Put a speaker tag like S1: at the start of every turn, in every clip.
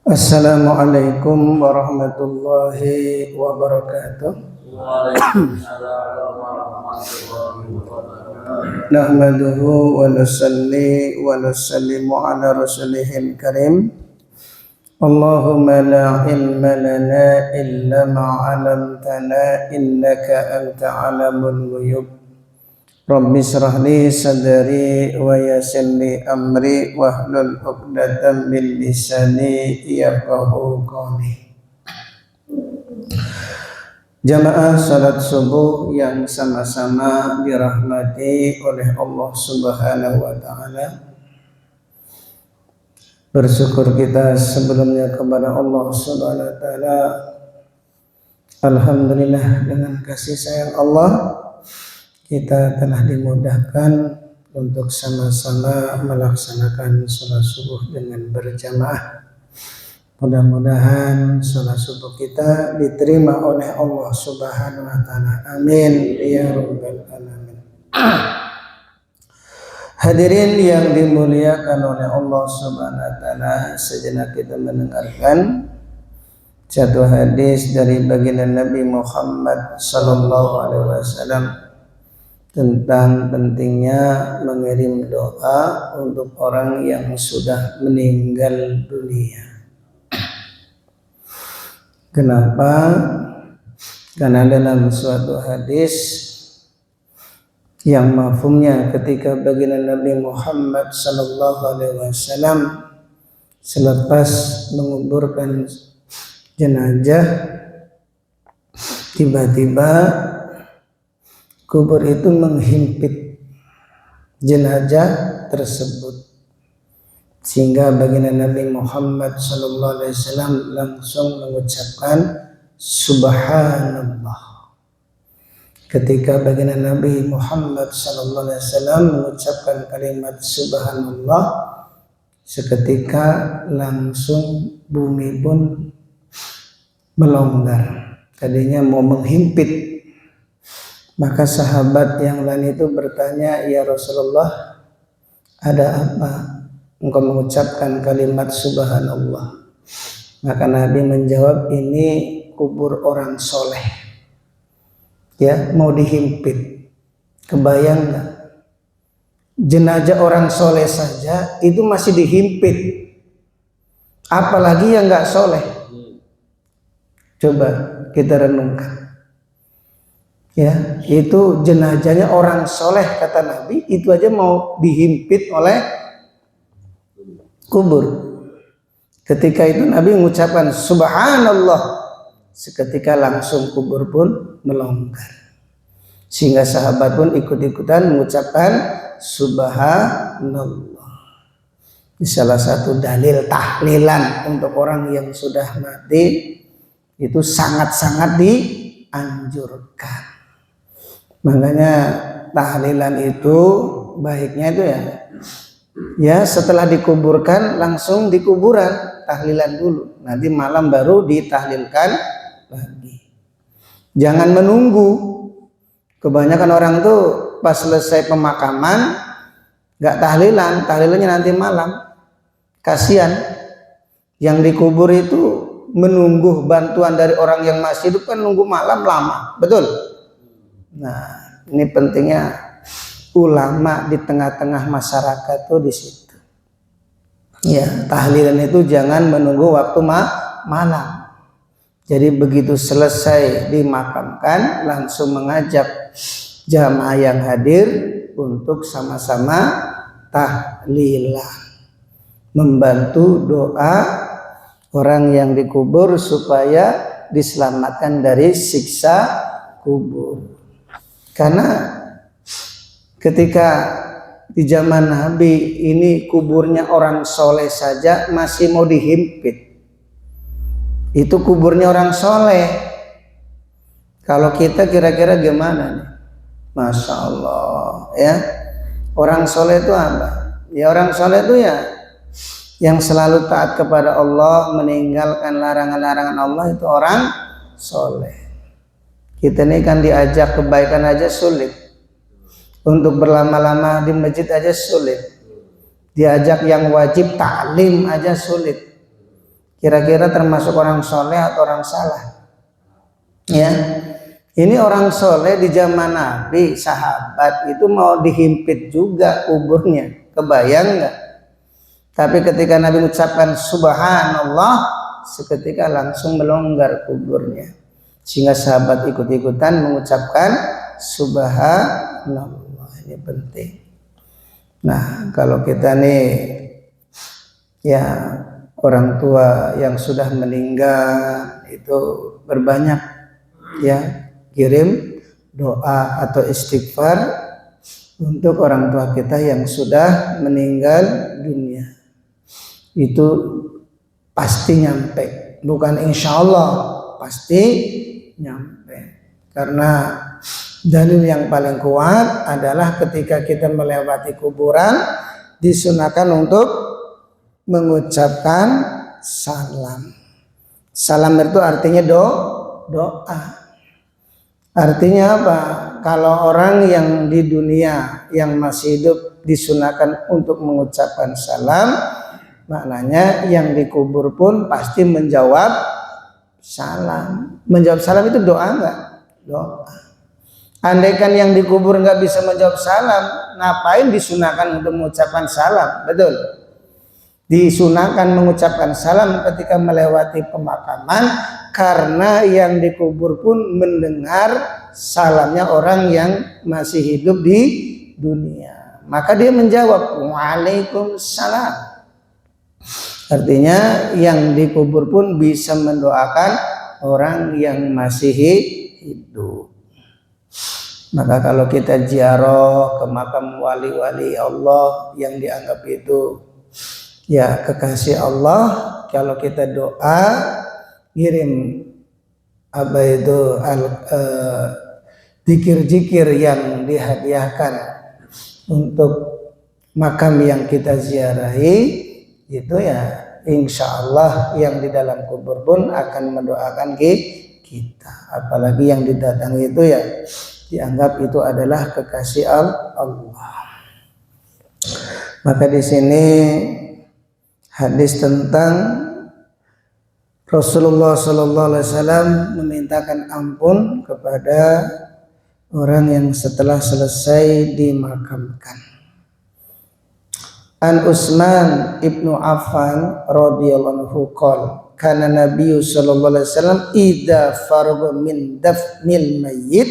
S1: Assalamualaikum warahmatullahi wabarakatuh.
S2: Waalaikumsalam warahmatullahi wabarakatuh.
S1: Nahmaduhu wa nusalli wa nusallimu ala rasulihil karim. Allahumma la ilma lana illa ma 'allamtana innaka anta 'alamul ghuyub. Rabbi shrah li sadri wa yassir li amri wahlul 'uqdatam min lisani yafqahu qawli. Jamaah salat subuh yang sama-sama dirahmati oleh Allah Subhanahu wa taala. Bersyukur kita sebelumnya kepada Allah Subhanahu wa taala. Alhamdulillah, dengan kasih sayang Allah kita telah dimudahkan untuk sama-sama melaksanakan sholat subuh dengan berjamaah. Mudah-mudahan sholat subuh kita diterima oleh Allah Subhanahu wa taala. Amin ya rabbal alamin. Hadirin yang dimuliakan oleh Allah Subhanahu wa taala, sejenak kita mendengarkan satu hadis dari baginda Nabi Muhammad sallallahu alaihi wasallam tentang pentingnya mengirim doa untuk orang yang sudah meninggal dunia. Kenapa? Karena dalam suatu hadis yang mafhumnya ketika baginda Nabi Muhammad sallallahu alaihi wasallam selepas menguburkan jenazah, tiba-tiba kubur itu menghimpit jenazah tersebut, sehingga baginda Nabi Muhammad sallallahu alaihi wasallam langsung mengucapkan subhanallah. Ketika baginda Nabi Muhammad sallallahu alaihi wasallam mengucapkan kalimat subhanallah, seketika langsung bumi pun melonggar. Tadinya mau menghimpit. Maka sahabat yang lain itu bertanya, "Ya Rasulullah, ada apa engkau mengucapkan kalimat subhanallah?" Maka Nabi menjawab, "Ini kubur orang soleh, ya, mau dihimpit." Kebayang gak? Jenazah orang soleh saja itu masih dihimpit, apalagi yang gak soleh. Coba kita renungkan. Ya, itu jenazahnya orang soleh kata Nabi, itu aja mau dihimpit oleh kubur. Ketika itu Nabi mengucapkan subhanallah, seketika langsung kubur pun melonggar, sehingga sahabat pun ikut-ikutan mengucapkan subhanallah. Ini salah satu dalil tahlilan untuk orang yang sudah mati, itu sangat-sangat dianjurkan. Makanya tahlilan itu baiknya itu ya setelah dikuburkan langsung di kuburan tahlilan dulu, nanti malam baru ditahlilkan lagi. Jangan menunggu. Kebanyakan orang tuh pas selesai pemakaman nggak tahlilan, tahlilannya nanti malam. Kasihan yang dikubur itu menunggu bantuan dari orang yang masih hidup, kan nunggu malam lama, betul? Nah, ini pentingnya ulama di tengah-tengah masyarakat tuh di situ. Ya, tahlilan itu jangan menunggu waktu malam. Jadi begitu selesai dimakamkan langsung mengajak jamaah yang hadir untuk sama-sama tahlilan, membantu doa orang yang dikubur supaya diselamatkan dari siksa kubur. Karena ketika di zaman Nabi ini kuburnya orang soleh saja masih mau dihimpit. Itu kuburnya orang soleh. Kalau kita kira-kira gimana nih? Masya Allah ya. Orang soleh itu apa? Ya orang soleh itu ya yang selalu taat kepada Allah, meninggalkan larangan-larangan Allah, itu orang soleh. Kita ini kan diajak kebaikan aja sulit. Untuk berlama-lama di masjid aja sulit. Diajak yang wajib taklim aja sulit. Kira-kira termasuk orang soleh atau orang salah? Ya, ini orang soleh di zaman Nabi, sahabat itu mau dihimpit juga kuburnya, kebayang nggak? Tapi ketika Nabi mengucapkan subhanallah, seketika langsung melonggar kuburnya, sehingga sahabat ikut-ikutan mengucapkan subhanallah. Ini penting. Nah, kalau kita nih ya orang tua yang sudah meninggal itu berbanyak ya kirim doa atau istighfar untuk orang tua kita yang sudah meninggal dunia. Itu pasti nyampe, bukan insya Allah, pasti nyampe. Karena dalil yang paling kuat adalah ketika kita melewati kuburan disunahkan untuk mengucapkan salam. Salam itu artinya doa. Artinya apa? Kalau orang yang di dunia yang masih hidup disunahkan untuk mengucapkan salam, maknanya yang dikubur pun pasti menjawab salam. Menjawab salam itu doa enggak? Doa. Andaikan yang dikubur enggak bisa menjawab salam, ngapain disunahkan untuk mengucapkan salam? Betul. Disunahkan mengucapkan salam ketika melewati pemakaman, karena yang dikubur pun mendengar salamnya orang yang masih hidup di dunia. Maka dia menjawab Waalaikumsalam. Artinya yang dikubur pun bisa mendoakan orang yang masih hidup. Maka kalau kita ziarah ke makam wali-wali Allah yang dianggap itu ya kekasih Allah, kalau kita doa kirim apa itu zikir-zikir yang dihadiahkan untuk makam yang kita ziarahi, itu ya insya Allah yang di dalam kubur pun akan mendoakan kita. Apalagi yang didatangi itu ya dianggap itu adalah kekasih Allah. Maka di sini hadis tentang Rasulullah Sallallahu Alaihi Wasallam memintakan ampun kepada orang yang setelah selesai dimakamkan. An Utsman ibnu Affan radhiyallahu anhu qala kana Nabi sallallahu alaihi wasallam idza faragha min dafnil mayyit,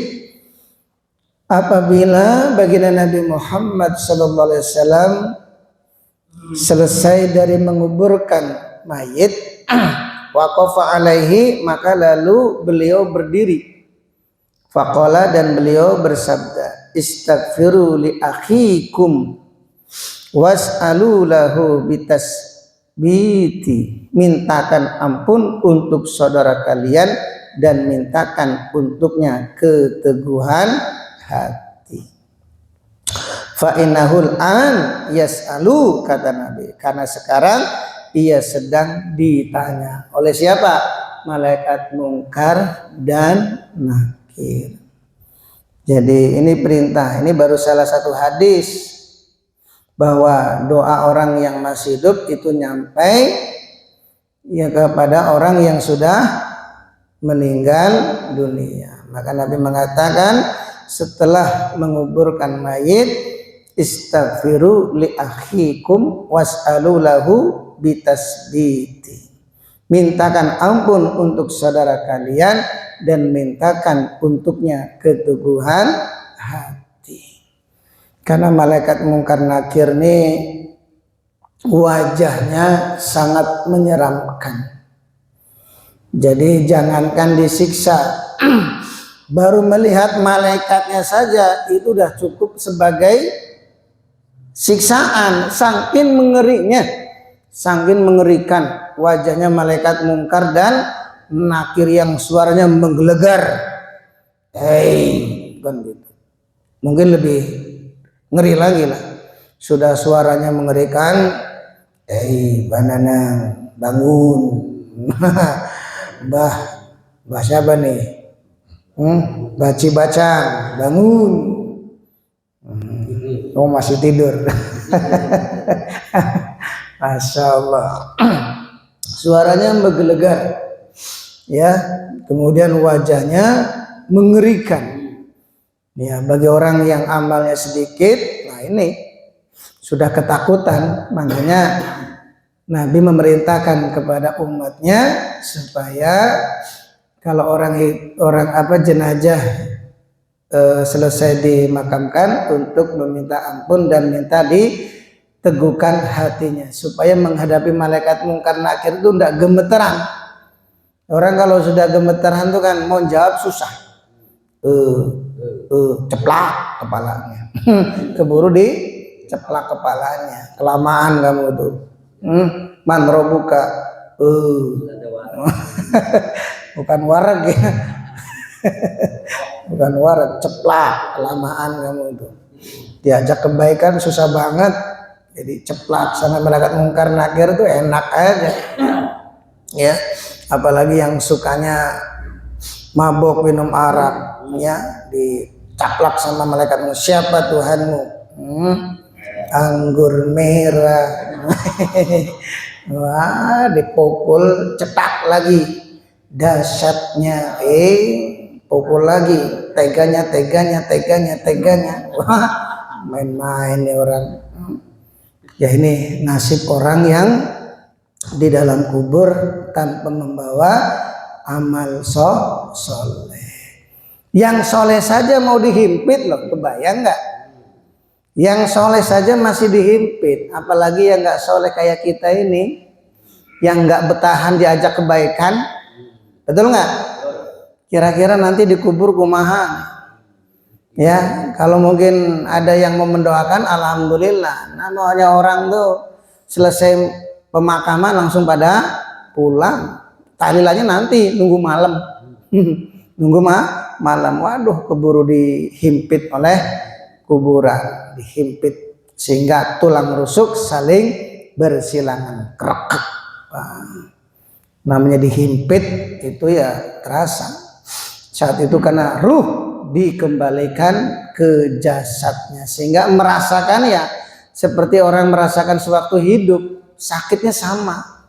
S1: apabila baginda Nabi Muhammad sallallahu alaihi wasallam selesai dari menguburkan mayit, waqafa alaihi, maka lalu beliau berdiri, faqala, dan beliau bersabda, istaghfiru li akhikum was'alu lahu bitasbiti, mintakan ampun untuk saudara kalian dan mintakan untuknya keteguhan hati. Fa innahul an yas'alu, kata Nabi, karena sekarang ia sedang ditanya oleh siapa? Malaikat mungkar dan nakir. Jadi ini perintah, ini baru salah satu hadis bahwa doa orang yang masih hidup itu nyampe ya kepada orang yang sudah meninggal dunia. Maka Nabi mengatakan setelah menguburkan mayit, istaghfiru li akhikum was'alu lahu bitasbiti, mintakan ampun untuk saudara kalian dan mintakan untuknya keteguhan hati. Karena malaikat mungkar nakir ini wajahnya sangat menyeramkan. Jadi jangankan disiksa, baru melihat malaikatnya saja itu udah cukup sebagai siksaan. Saking mengerinya, saking mengerikan wajahnya malaikat mungkar dan nakir yang suaranya menggelegar. Kan gitu. Mungkin lebih ngeri lagi lah. Sudah suaranya mengerikan. Banana bangun. Bah siapa nih? Baci bacang bangun. Oh masih tidur. Masya Allah. Suaranya menggelegar, ya. Kemudian wajahnya mengerikan. Ya, bagi orang yang amalnya sedikit, nah ini sudah ketakutan. Makanya Nabi memerintahkan kepada umatnya supaya kalau orang jenazah selesai dimakamkan untuk meminta ampun dan minta diteguhkan hatinya supaya menghadapi malaikat mungkar nakir itu tidak gemeteran. Orang kalau sudah gemeteran tuh kan mau jawab susah, ceplak kepalanya, keburu diceplak kepalanya, kelamaan kamu tuh, man robuka, bukan wareg ya. Bukan warat, ceplak, kelamaan kamu itu. Diajak kebaikan susah banget, jadi ceplak sama malaikat mungkar nakir itu enak aja. Ya, apalagi yang sukanya mabok minum arak, ya, dicaplak sama malaikat. Siapa Tuhanmu? Anggur merah. Wah, dipukul, cetak lagi. Dahsyatnya, pukul lagi, teganya. Wah, main-main nih orang. Ya ini nasib orang yang di dalam kubur tanpa membawa amal soleh. Yang soleh saja mau dihimpit loh, kebayang nggak? Yang soleh saja masih dihimpit, apalagi yang nggak soleh kayak kita ini, yang nggak betahan diajak kebaikan, betul nggak? Kira-kira nanti dikubur kumaha? Ya, kalau mungkin ada yang mau mendoakan, alhamdulillah. Namanya orang tuh selesai pemakaman langsung pada pulang. Tahlilannya nanti nunggu malam. Nunggu malam. Waduh, keburu dihimpit oleh kuburan, dihimpit sehingga tulang rusuk saling bersilangan, krek. Namanya dihimpit itu ya terasa. Saat itu karena ruh dikembalikan ke jasadnya sehingga merasakan ya seperti orang merasakan sewaktu hidup, sakitnya sama.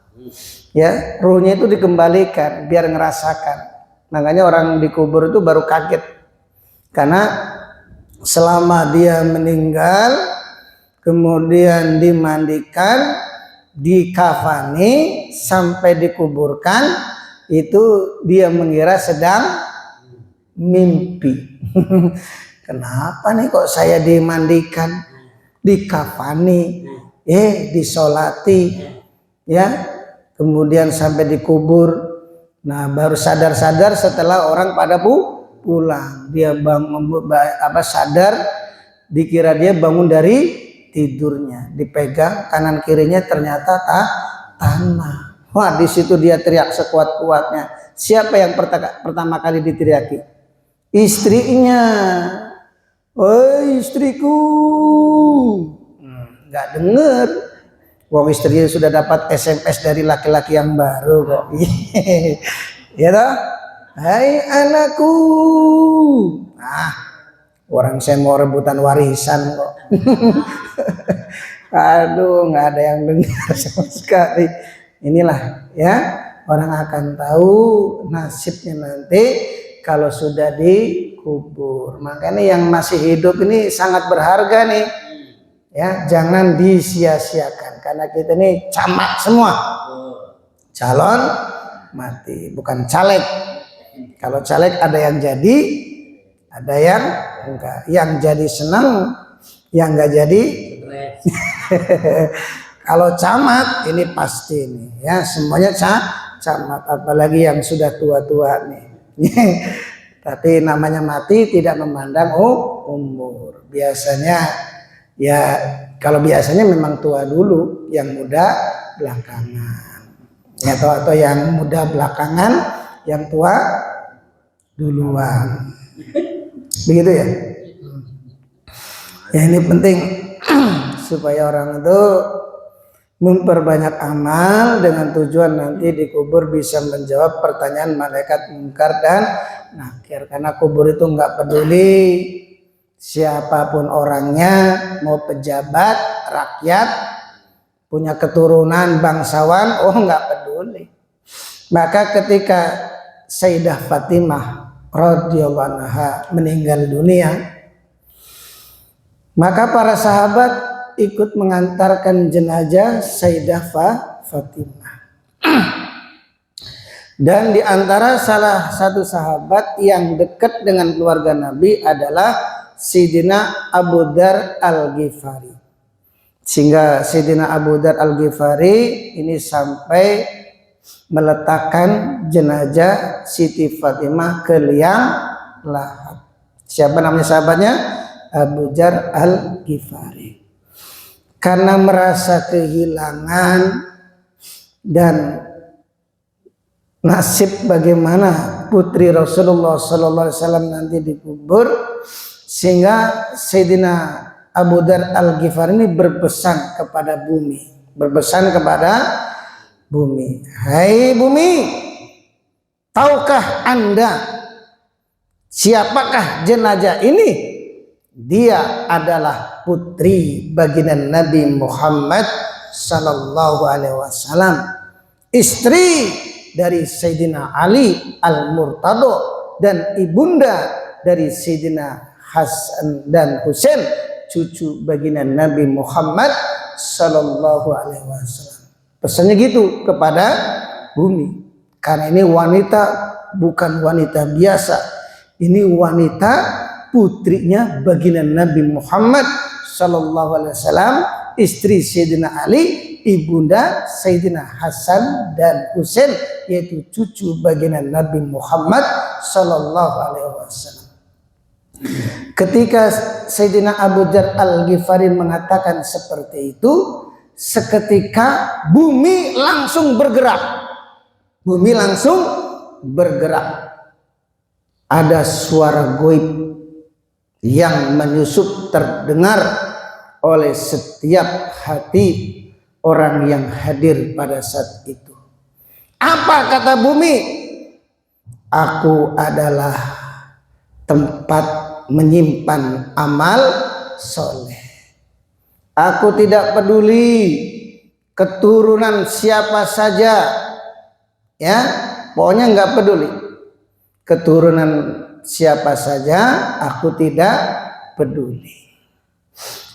S1: Ya, ruhnya itu dikembalikan biar ngerasakan. Makanya orang dikubur itu baru kaget. Karena selama dia meninggal kemudian dimandikan, dikafani sampai dikuburkan itu dia mengira sedang mimpi. Kenapa nih kok saya dimandikan, dikafani, disolati, ya, kemudian sampai dikubur. Nah baru sadar-sadar setelah orang pada pulang. Dia sadar, dikira dia bangun dari tidurnya, dipegang kanan kirinya ternyata tanah. Wah, di situ dia teriak sekuat-kuatnya. Siapa yang pertama kali diteriaki? Istrinya. "Oi, istriku." Nggak denger. Wong istrinya sudah dapat SMS dari laki-laki yang baru kok. Ya toh? "Hai anakku." Nah, orang saya mau rebutan warisan kok. Aduh, nggak ada yang dengar sama sekali. Inilah ya, orang akan tahu nasibnya nanti kalau sudah dikubur. Makanya yang masih hidup ini sangat berharga nih. Ya, jangan disia-siakan karena kita ini camat semua. Calon mati, bukan caleg. Kalau caleg ada yang jadi, ada yang enggak. Yang jadi senang, yang enggak jadi. Kalau camat ini pasti nih, ya semuanya camat, apalagi yang sudah tua-tua nih. Tapi namanya mati tidak memandang umur. Biasanya ya kalau biasanya memang tua dulu, yang muda belakangan. Ya, atau yang muda belakangan, yang tua duluan. Begitu ya. Ya ini penting supaya orang itu memperbanyak amal dengan tujuan nanti dikubur bisa menjawab pertanyaan malaikat mungkar dan nakir. Karena kubur itu nggak peduli siapapun orangnya, mau pejabat, rakyat, punya keturunan, bangsawan, nggak peduli. Maka ketika Sayyidah Fatimah radhiyallahu anha meninggal dunia, maka para sahabat ikut mengantarkan jenazah Sayyidah Fatimah. Dan di antara salah satu sahabat yang dekat dengan keluarga Nabi adalah Sayyidina Abu Dzar Al-Ghifari. Sehingga Sayyidina Abu Dzar Al-Ghifari ini sampai meletakkan jenazah Siti Fatimah ke liang lahat. Siapa namanya sahabatnya? Abu Dzar Al-Ghifari. Karena merasa kehilangan dan nasib bagaimana putri Rasulullah SAW nanti dikubur, sehingga Sayyidina Abu Dzar Al-Ghifari ini berpesan kepada bumi, hai bumi, tahukah Anda siapakah jenazah ini? Dia adalah putri baginda Nabi Muhammad sallallahu alaihi wasallam, istri dari Sayyidina Ali Al-Murtado dan ibunda dari Sayyidina Hasan dan Husain, cucu baginda Nabi Muhammad sallallahu alaihi wasallam. Pesannya gitu kepada bumi. Karena ini wanita bukan wanita biasa. Ini wanita putrinya baginda Nabi Muhammad sallallahu alaihi wasallam, istri Sayyidina Ali, ibunda Sayyidina Hasan dan Husain, yaitu cucu baginda Nabi Muhammad sallallahu alaihi wasallam. Ketika Sayyidina Abu Dzar Al-Ghifari mengatakan seperti itu, seketika bumi langsung bergerak. Ada suara goib yang menyusup terdengar oleh setiap hati orang yang hadir pada saat itu. Apa kata bumi? Aku adalah tempat menyimpan amal soleh. Aku tidak peduli keturunan siapa saja, ya, pokoknya nggak peduli keturunan siapa saja, aku tidak peduli.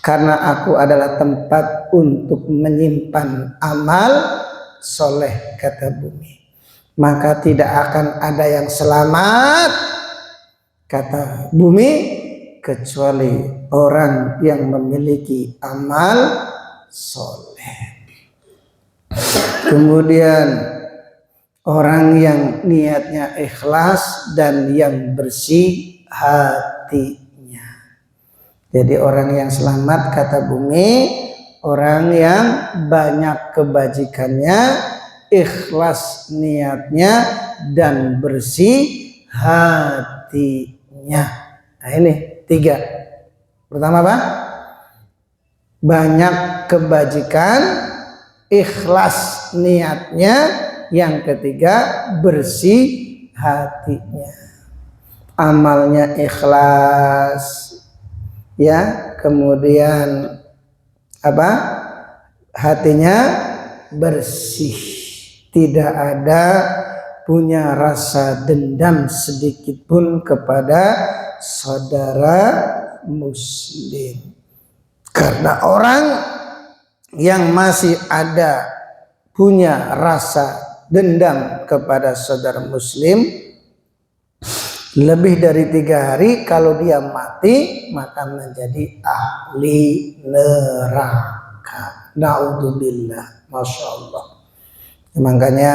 S1: Karena aku adalah tempat untuk menyimpan amal soleh, kata bumi. Maka tidak akan ada yang selamat, kata bumi, kecuali orang yang memiliki amal soleh. Kemudian orang yang niatnya ikhlas dan yang bersih hatinya. Jadi orang yang selamat, kata bumi, orang yang banyak kebajikannya, ikhlas niatnya, dan bersih hatinya. Nah ini 3. Pertama apa? Banyak kebajikan, ikhlas niatnya. Yang ketiga, bersih hatinya, amalnya ikhlas, ya. Kemudian apa? Hatinya bersih, tidak ada punya rasa dendam sedikit pun kepada saudara muslim. Karena orang yang masih ada punya rasa dendam kepada saudara muslim lebih dari 3 hari, kalau dia mati maka menjadi ahli neraka. Naudzubillah. Masya Allah. Makanya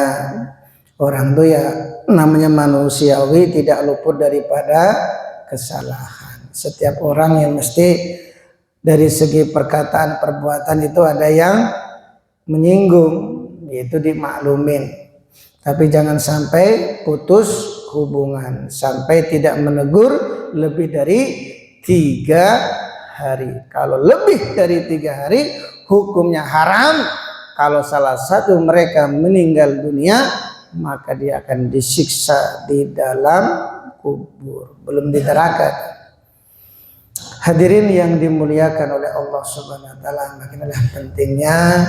S1: orang tuh ya namanya manusiawi, tidak luput daripada kesalahan. Setiap orang yang mesti dari segi perkataan perbuatan itu ada yang menyinggung, yaitu dimaklumin. Tapi jangan sampai putus hubungan, sampai tidak menegur lebih dari 3 hari. Kalau lebih dari 3 hari hukumnya haram. Kalau salah satu mereka meninggal dunia, maka dia akan disiksa di dalam kubur, belum di neraka. Hadirin yang dimuliakan oleh Allah Subhanahu wa taala, makinlah pentingnya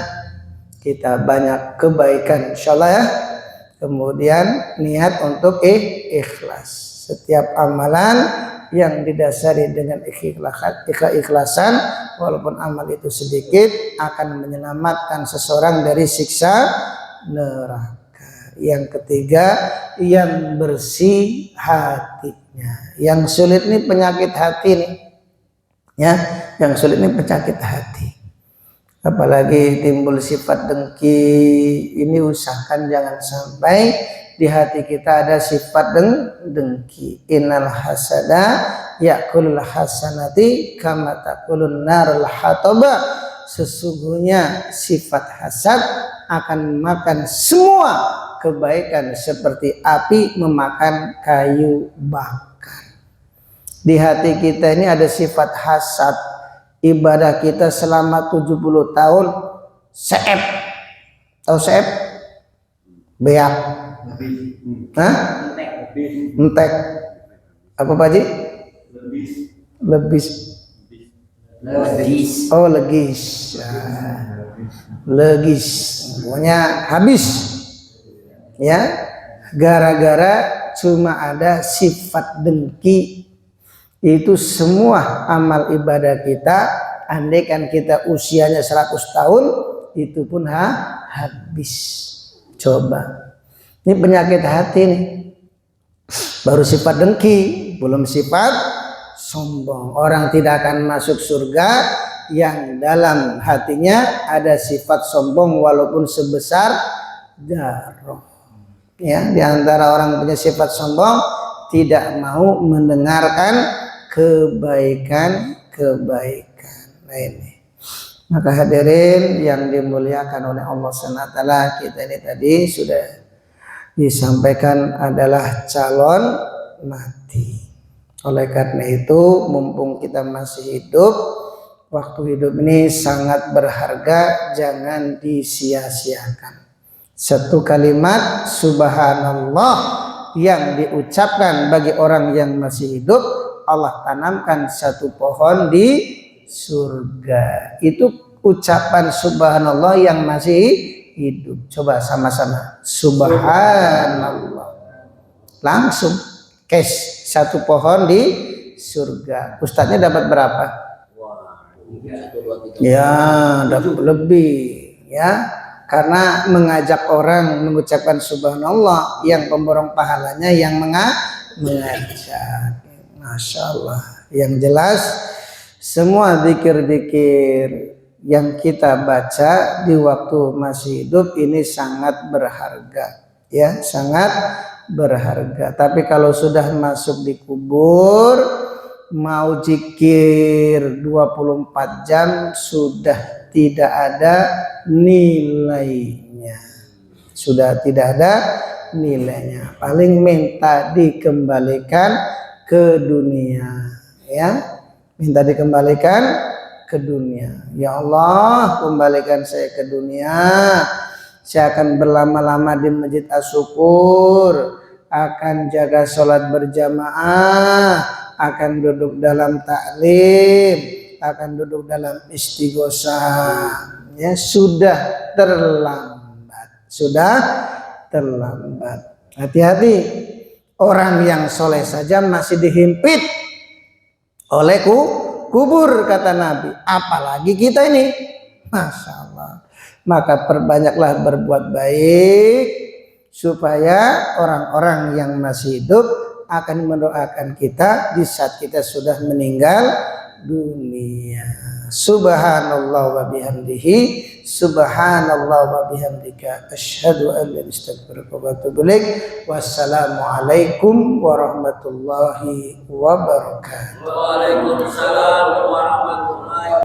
S1: kita banyak kebaikan insyaallah ya. Kemudian niat untuk ikhlas. Setiap amalan yang didasari dengan keikhlasan, walaupun amal itu sedikit, akan menyelamatkan seseorang dari siksa neraka. Yang ketiga, yang bersih hatinya. Yang sulit nih penyakit hati nih. Ya, yang sulit nih penyakit hati. Apalagi timbul sifat dengki, ini usahakan jangan sampai di hati kita ada sifat dengki. Innal hasada yakulul hasanati kama takulun narul hataba. Sesungguhnya sifat hasad akan memakan semua kebaikan seperti api memakan kayu bakar. Di hati kita ini ada sifat hasad. Ibadah kita selama 70 tahun seep. Tahu seep? Beak. Hah? Entek. Apa Pak Haji? Lebis. Oh, legis. Legis. Pokoknya habis. Ya. Gara-gara cuma ada sifat dengki. Itu semua amal ibadah kita, andaikan kita usianya 100 tahun, itu pun habis. Coba. Ini penyakit hati nih. Baru sifat dengki, belum sifat sombong. Orang tidak akan masuk surga yang dalam hatinya ada sifat sombong walaupun sebesar darah. Ya, di antara orang punya sifat sombong tidak mau mendengarkan kebaikan. Nah ini. Maka hadirin yang dimuliakan oleh Allah SWT, kita ini tadi sudah disampaikan adalah calon mati. Oleh karena itu, mumpung kita masih hidup, waktu hidup ini sangat berharga, jangan disia-siakan. Satu kalimat subhanallah yang diucapkan bagi orang yang masih hidup, Allah tanamkan satu pohon di surga. Itu ucapan subhanallah yang masih hidup. Coba sama-sama subhanallah. Langsung cash satu pohon di surga. Ustadznya dapat berapa? Ya, dapat lebih ya. Karena mengajak orang mengucapkan subhanallah, yang pemborong pahalanya yang mengajak. Masya Allah. Yang jelas semua zikir-zikir yang kita baca di waktu masih hidup ini sangat berharga, ya, sangat berharga. Tapi kalau sudah masuk di kubur, mau zikir 24 jam sudah tidak ada nilainya. Sudah tidak ada nilainya. Paling minta dikembalikan ke dunia, ya. Minta dikembalikan ke dunia. Ya Allah, kembalikan saya ke dunia. Saya akan berlama-lama di Masjid As-Syukur, akan jaga sholat berjamaah, akan duduk dalam taklim, akan duduk dalam istighosah. Ya, sudah terlambat. Sudah terlambat. Hati-hati. Orang yang soleh saja masih dihimpit oleh kubur, kata Nabi. Apalagi kita ini. Masya Allah. Maka perbanyaklah berbuat baik, supaya orang-orang yang masih hidup akan mendoakan kita di saat kita sudah meninggal dunia. Subhanallah wa bihamdihi, subhanallah wa bihamdika, asyhadu an la ilaha illa anta, astaghfiruka wa atubu ilaik. Wassalamualaikum warahmatullahi wabarakatuh.
S2: Waalaikumsalam warahmatullahi wabarakatuh.